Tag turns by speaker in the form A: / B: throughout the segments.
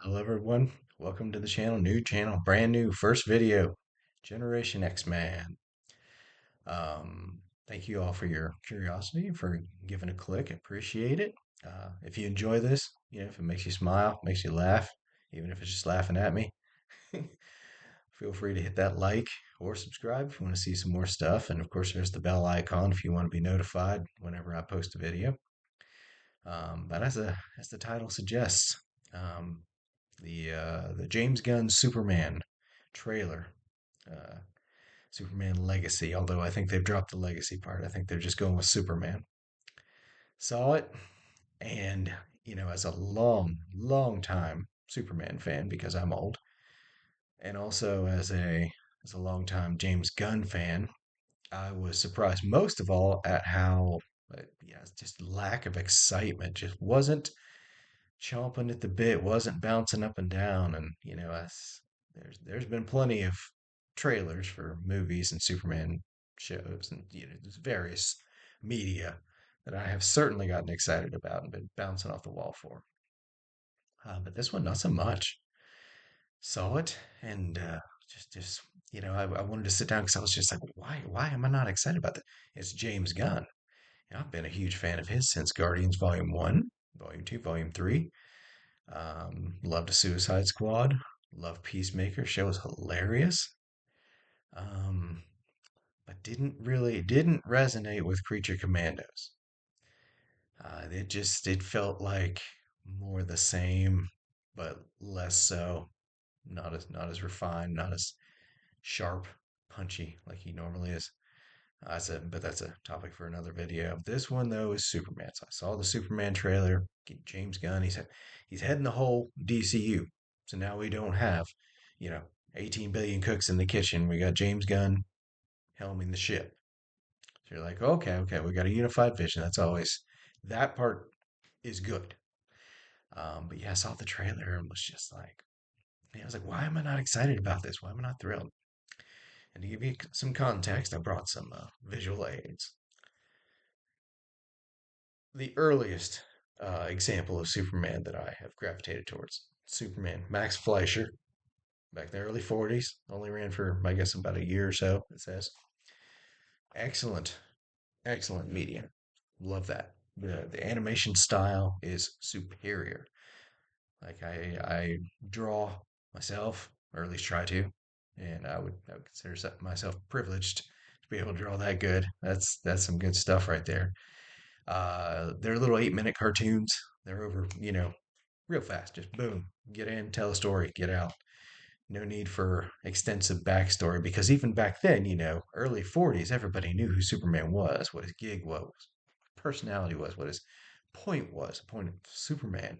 A: Hello everyone, welcome to the channel, new channel, brand new, first video, Generation X-Man. Thank you all for your curiosity, for giving a click, appreciate it. If you enjoy this, if it makes you smile, makes you laugh, even if it's just laughing at me, feel free to hit that like or subscribe if you want to see some more stuff. And of course, there's the bell icon if you want to be notified whenever I post a video. But as the title suggests, um, the James Gunn Superman trailer, uh, Superman Legacy. Although I think they've dropped the legacy part. I think they're just going with Superman. Saw it, and as a long time Superman fan because I'm old, and also as a long time James Gunn fan, I was surprised most of all at how, yeah, just lack of excitement. Just wasn't chomping at the bit, wasn't bouncing up and down. And there's been plenty of trailers for movies and Superman shows and there's various media that I have certainly gotten excited about and been bouncing off the wall for. But this one, not so much. Saw it and just I wanted to sit down because I was just like, why am I not excited about that? It's James Gunn. I've been a huge fan of his since Guardians Volume 1, Volume 2, Volume 3. Loved Suicide Squad. Love Peacemaker. Show was hilarious. Um, but didn't resonate with Creature Commandos. It felt like more the same, but less so. Not as refined, not as sharp, punchy like he normally is. But that's a topic for another video. This one though is Superman. So I saw the Superman trailer. James Gunn. He's heading the whole DCU. So now we don't have, you know, 18 billion cooks in the kitchen. We got James Gunn helming the ship. So you're like, okay, we got a unified vision. That part is good. But yeah, I saw the trailer and was just like, I was like, why am I not excited about this? Why am I not thrilled? And to give you some context, I brought some visual aids. The earliest example of Superman that I have gravitated towards, Superman, Max Fleischer, back in the early 40s, only ran for, I guess, about a year or so, it says. Excellent, excellent media. Love that. The animation style is superior. Like I draw myself, or at least try to, and I would consider myself privileged to be able to draw that good. That's some good stuff right there. They're little 8-minute cartoons. They're over, real fast. Just boom, get in, tell a story, get out. No need for extensive backstory because even back then, early 40s, everybody knew who Superman was, what his gig was, personality was, what his point was, the point of Superman.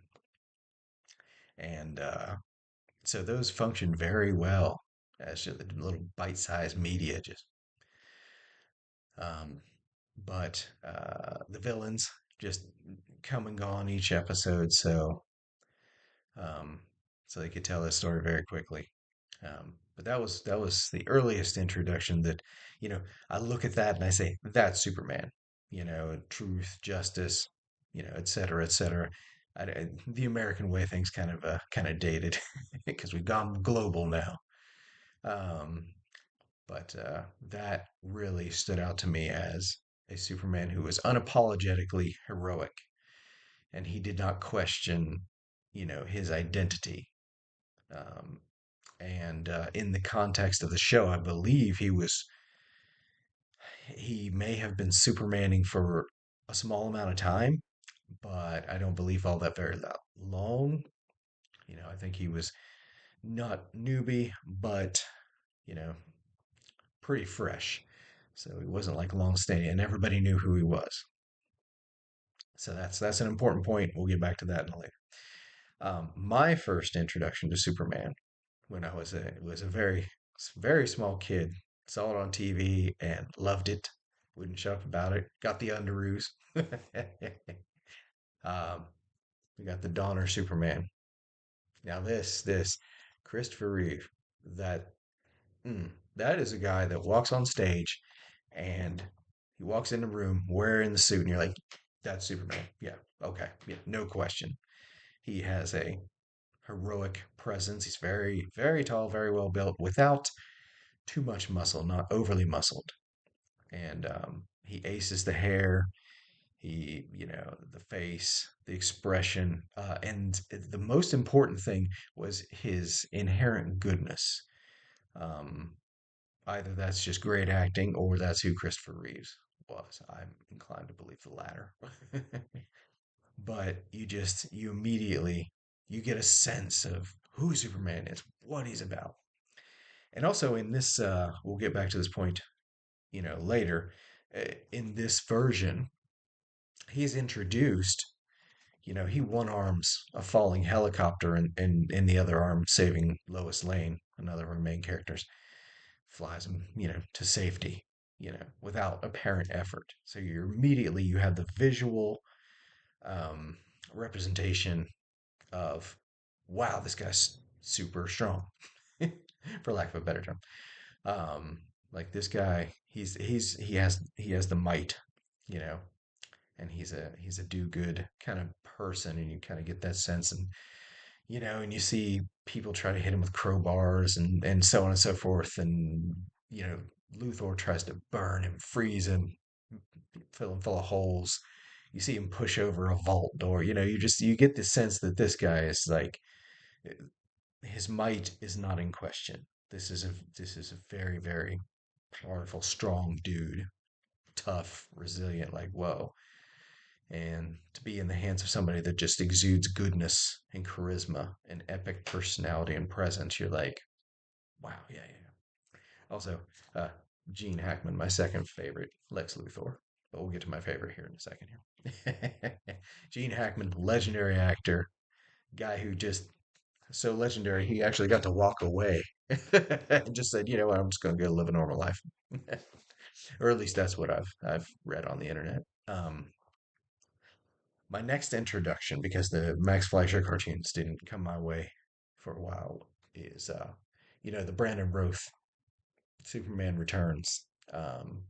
A: And so those function very well as just a little bite-sized media. Um, but the villains just come and gone each episode, um, so they could tell this story very quickly. But that was the earliest introduction that, you know, I look at that and I say, that's Superman. Truth, justice, et cetera, et cetera. The American way of things kind of dated because we've gone global now. Um, but that really stood out to me as a Superman who was unapologetically heroic, and he did not question, his identity. Um, and in the context of the show, I believe he may have been Supermaning for a small amount of time, but I don't believe all that very long. I think he was not newbie, but you know, pretty fresh. So he wasn't like long standing, and everybody knew who he was. So that's an important point. We'll get back to that in a later. My first introduction to Superman when I was a very small kid. Saw it on TV and loved it. Wouldn't shut up about it. Got the underoos. um, we got the Donner Superman. Now this Christopher Reeve, that that is a guy that walks on stage and he walks in the room wearing the suit, and you're like, that's Superman. Yeah, okay, yeah, no question. He has a heroic presence. He's very, very tall, very well built, without too much muscle, not overly muscled. And he aces the hair, the face, the expression, and the most important thing was his inherent goodness. Um, Either that's just great acting or that's who Christopher Reeves was. I'm inclined to believe the latter. But you immediately you get a sense of who Superman is, what he's about. And also in this we'll get back to this point, later. In this version, he's introduced, he one arms a falling helicopter and in the other arm saving Lois Lane, another of our main characters, flies him, to safety, without apparent effort. So you have the visual um, representation of, wow, this guy's super strong, for lack of a better term. Um, like this guy, he has the might, you know, and he's a do good kind of person, and you kind of get that sense, and you see people try to hit him with crowbars and so on and so forth, and you know Luthor tries to burn him, freeze him, fill him full of holes. You see him push over a vault door. You get the sense that this guy is like, his might is not in question. This is a very, very powerful, strong dude, tough, resilient. Like, whoa. And to be in the hands of somebody that just exudes goodness and charisma and epic personality and presence, you're like, wow, yeah, yeah, yeah. Also, uh, Gene Hackman, my second favorite Lex Luthor. But we'll get to my favorite here in a second here. Gene Hackman, legendary actor, guy who just so legendary he actually got to walk away and just said, you know what, I'm just going to go live a normal life, or at least that's what I've read on the internet. My next introduction, because the Max Fleischer cartoons didn't come my way for a while, is the Brandon Roth Superman Returns. Um,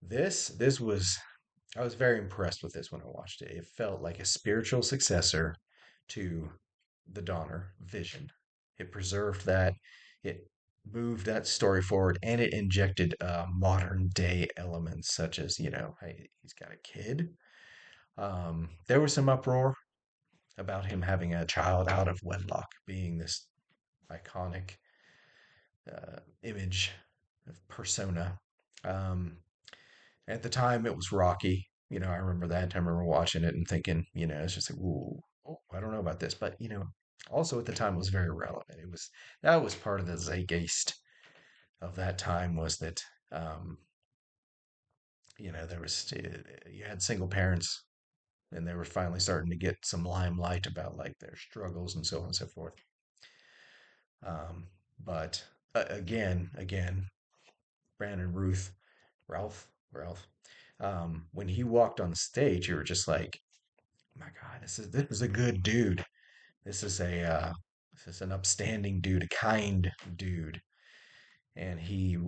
A: this was I was very impressed with this when I watched it. It felt like a spiritual successor to the Donner Vision. It preserved that. It moved that story forward, and it injected modern day elements such as, hey, he's got a kid. There was some uproar about him having a child out of wedlock, being this iconic image of persona. Um, at the time, it was rocky. I remember that. I remember watching it and thinking, it's just like, ooh, oh, I don't know about this. But, also at the time, it was very relevant. That was part of the zeitgeist of that time, was that, um, there was, you had single parents, and they were finally starting to get some limelight about like their struggles and so on and so forth. But again, Brandon Ruth, Ralph. When he walked on stage, you were just like, my God, this is a good dude. This is an upstanding dude, a kind dude. And he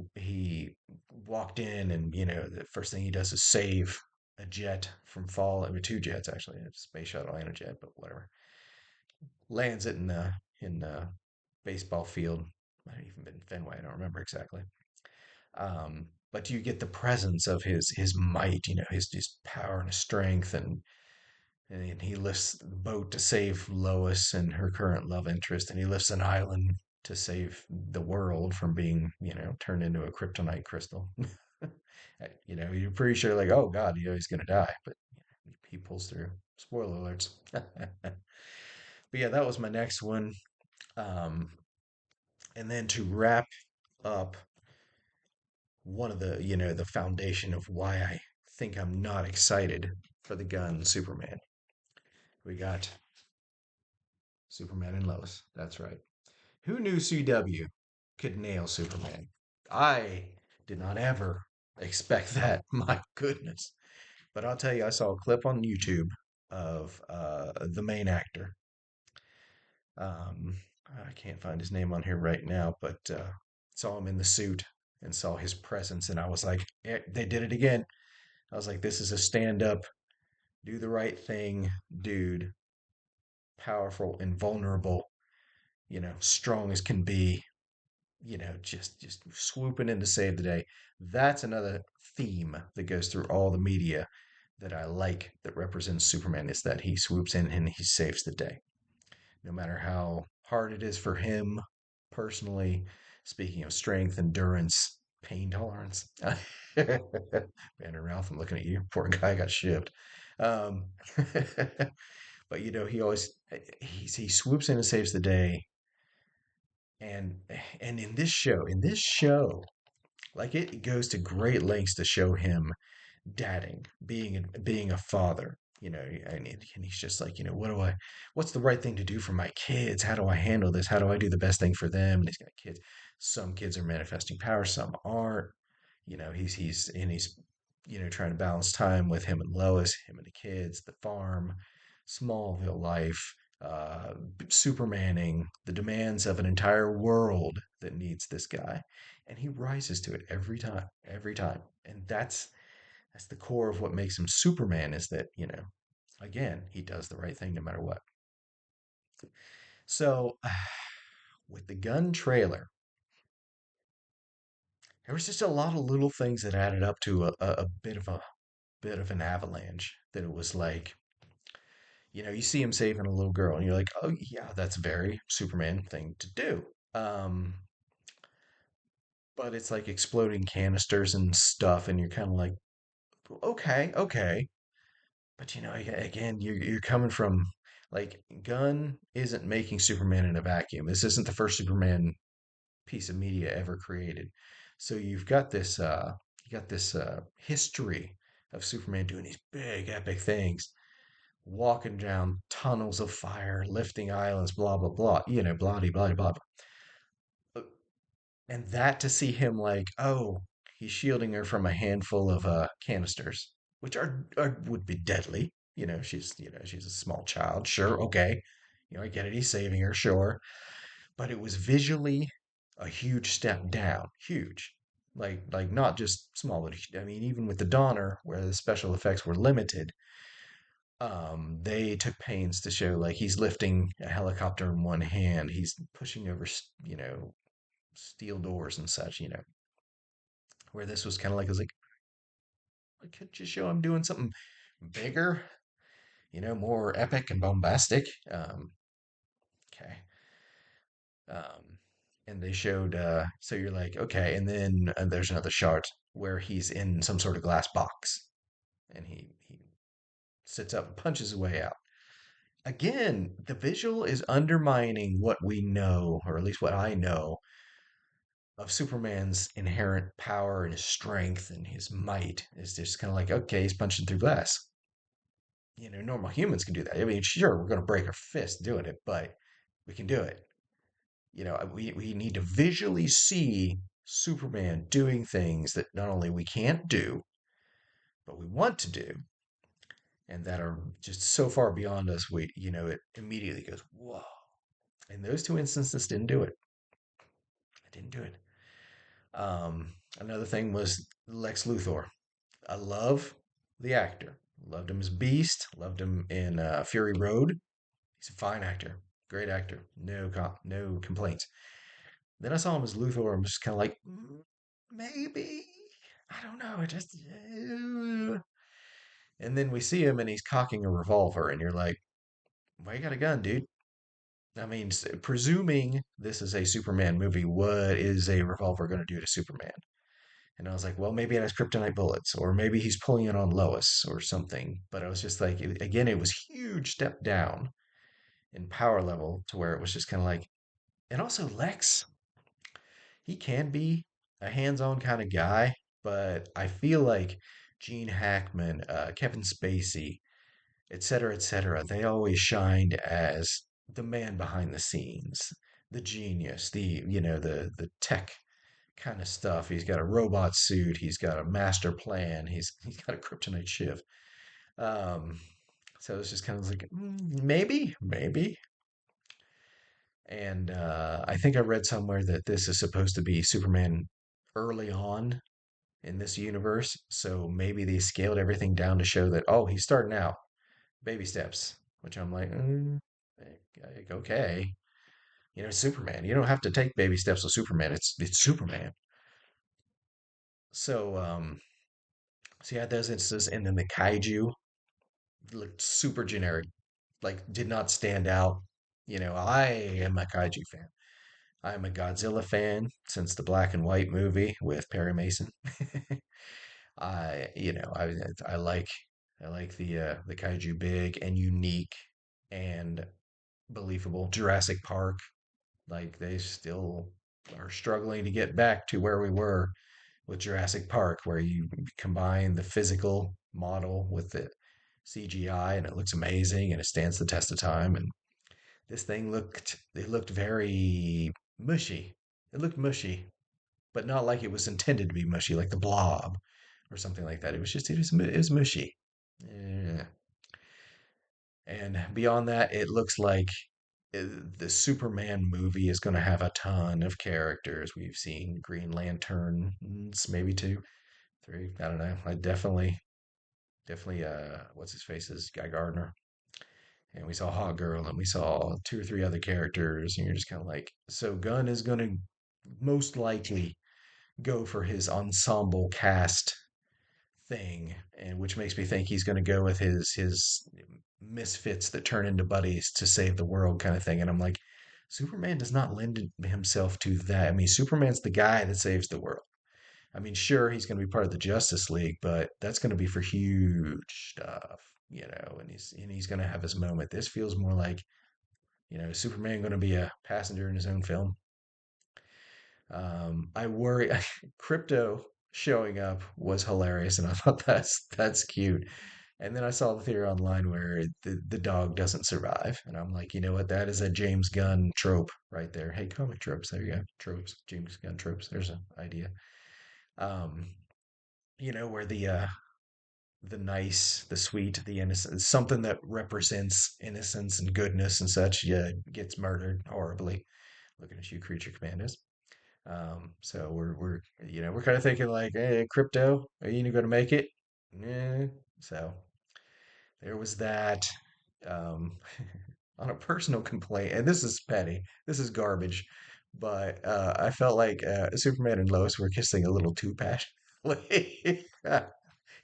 A: walked in, and the first thing he does is save a jet from fall. I mean, two jets actually, a space shuttle and a jet, but whatever. Lands it in the baseball field. Might have even been Fenway. I don't remember exactly. But you get the presence of his might, his power and his strength, and he lifts the boat to save Lois and her current love interest, and he lifts an island to save the world from being, turned into a kryptonite crystal. You're pretty sure, like, oh God, he's gonna die, but he pulls through. Spoiler alerts. But yeah, that was my next one. Um, and then to wrap up, one of the foundation of why I think I'm not excited for the Gunn Superman. We got Superman and Lois. That's right. Who knew CW could nail Superman? I did not ever expect that. My goodness. But I'll tell you, I saw a clip on YouTube of the main actor. Um, I can't find his name on here right now, but saw him in the suit and saw his presence, and I was like, yeah, they did it again. I was like, this is a stand up, do the right thing, dude. Powerful, invulnerable, strong as can be, just swooping in to save the day. That's another theme that goes through all the media that I like that represents Superman is that he swoops in and he saves the day. No matter how hard it is for him personally, speaking of strength, endurance, pain tolerance. Man and Ralph, I'm looking at you. Poor guy got shipped. Um, but he always he swoops in and saves the day. And and in this show, like it goes to great lengths to show him dadding, being a father, and he's just like, what's the right thing to do for my kids? How do I handle this? How do I do the best thing for them? And he's got kids. Some kids are manifesting power, some aren't. He's trying to balance time with him and Lois, him and the kids, the farm, Smallville life, Supermaning, the demands of an entire world that needs this guy, and he rises to it every time, and that's the core of what makes him Superman is that, again, he does the right thing no matter what. So, with the Gun trailer, there was just a lot of little things that added up to a bit of an avalanche that it was like, you see him saving a little girl and you're like, "Oh yeah, that's a very Superman thing to do." Um, but it's like exploding canisters and stuff and you're kind of like, "Okay, okay." But again, you're coming from like Gunn isn't making Superman in a vacuum. This isn't the first Superman piece of media ever created. So you got this history of Superman doing these big epic things, walking down tunnels of fire, lifting islands, blah blah blah, blah blah blah blah. And that to see him like, oh, he's shielding her from a handful of canisters, which would be deadly. She's a small child. Sure, okay. I get it. He's saving her, sure. But it was visually a huge step down. Huge. Like not just small, but I mean, even with the Donner, where the special effects were limited, they took pains to show like he's lifting a helicopter in one hand, he's pushing over, steel doors and such, where this was kind of like, I was like, could you show him doing something bigger, more epic and bombastic? Okay. Um, and they showed, so you're like, okay. And then there's another shot where he's in some sort of glass box and he sits up and punches his way out. Again, the visual is undermining what we know, or at least what I know, of Superman's inherent power and his strength and his might. Is just kind of like, okay, he's punching through glass. Normal humans can do that. I mean, sure, we're going to break our fist doing it, but we can do it. We need to visually see Superman doing things that not only we can't do, but we want to do, and that are just so far beyond us. It immediately goes, whoa. And those two instances didn't do it. I didn't do it. Another thing was Lex Luthor. I love the actor. Loved him as Beast. Loved him in Fury Road. He's a fine actor, great actor. No complaints. Then I saw him as Luthor. I'm just kind of like, maybe I don't know. It just, and then we see him and he's cocking a revolver, and you're like, why you got a gun, dude? I mean, presuming this is a Superman movie, what is a revolver going to do to Superman? And I was like, well, maybe it has kryptonite bullets, or maybe he's pulling it on Lois or something. But I was just like, again, it was huge step down in power level to where it was just kind of like, and also Lex, he can be a hands-on kind of guy, but I feel like Gene Hackman, Kevin Spacey, et cetera, they always shined as the man behind the scenes, the genius, the tech kind of stuff. He's got a robot suit. He's got a master plan. He's got a kryptonite shiv. Um, so it's just kind of like maybe. And I think I read somewhere that this is supposed to be Superman early on in this universe. So maybe they scaled everything down to show that, oh, he's starting out, baby steps. Which I'm like, okay. Superman. You don't have to take baby steps with Superman. It's Superman. So so yeah, those instances, and then the kaiju looked super generic, like did not stand out. I am a kaiju fan. I'm a Godzilla fan since the black and white movie with Perry Mason. I, you know, I like the kaiju big and unique and believable. Jurassic Park, like they still are struggling to get back to where we were with Jurassic Park, where you combine the physical model with the CGI and it looks amazing and it stands the test of time. And this thing it looked very mushy. It looked mushy, but not like it was intended to be mushy, like the Blob or something like that. It was mushy. Yeah. And beyond that, it looks like the Superman movie is going to have a ton of characters. We've seen Green Lanterns, maybe two, three. I don't know. I definitely, what's his face is Guy Gardner. And we saw Hot Girl, and we saw two or three other characters, and you're just kind of like, so Gunn is going to most likely go for his ensemble cast thing, and which makes me think he's going to go with his misfits that turn into buddies to save the world kind of thing. And I'm like, Superman does not lend himself to that. I mean, Superman's the guy that saves the world. I mean, sure, he's going to be part of the Justice League, but that's going to be for huge stuff, and he's going to have his moment. This feels more like, Superman going to be a passenger in his own film. I worry. Crypto showing up was hilarious, and I thought that's cute. And then I saw the theory online where the dog doesn't survive, and I'm like, you know what? That is a James Gunn trope right there. Hey, comic tropes. There you go. Tropes. James Gunn tropes. There's an idea. Um, where the nice, the sweet, the innocent, something that represents innocence and goodness and such, yeah, gets murdered horribly. Looking at you, creature commandos. So we're kind of thinking like, hey, crypto, are you going to make it? Yeah. So there was that. Um, on a personal complaint, and this is petty, this is garbage, but I felt like Superman and Lois were kissing a little too passionately.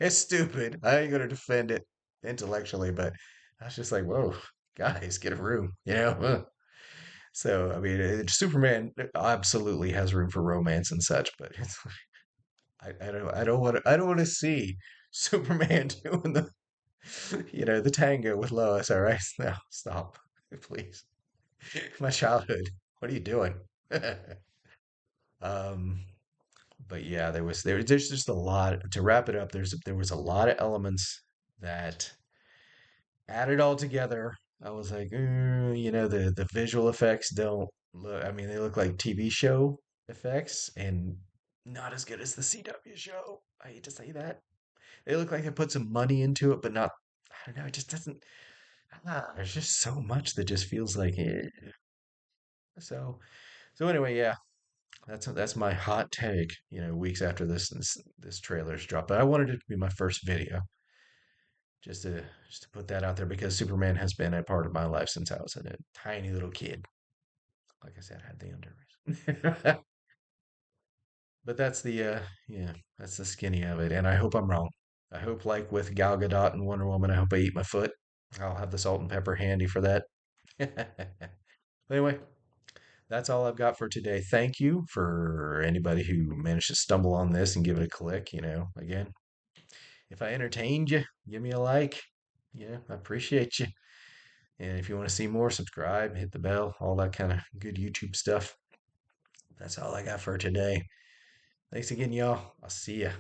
A: It's stupid. I ain't gonna defend it intellectually, but I was just like, whoa, guys, get a room, So I mean, Superman absolutely has room for romance and such, but I don't want to see Superman doing the tango with Lois. All right, no, stop, please. My childhood. What are you doing? um, but yeah, there's just a lot to wrap it up. There was a lot of elements that added all together. I was like, the visual effects don't look. I mean, they look like TV show effects and not as good as the CW show. I hate to say that. They look like they put some money into it, but not. I don't know. It just doesn't. There's just so much that just feels like it. So anyway, yeah, that's my hot take. Weeks after this trailer's dropped, but I wanted it to be my first video, just to put that out there because Superman has been a part of my life since I was a tiny little kid. Like I said, I had the underoos. But that's the skinny of it, and I hope I'm wrong. I hope, like with Gal Gadot and Wonder Woman, I hope I eat my foot. I'll have the salt and pepper handy for that. Anyway, that's all I've got for today. Thank you for anybody who managed to stumble on this and give it a click. Again, if I entertained you, give me a like. Yeah, I appreciate you. And if you want to see more, subscribe, hit the bell, all that kind of good YouTube stuff. That's all I got for today. Thanks again, y'all. I'll see ya.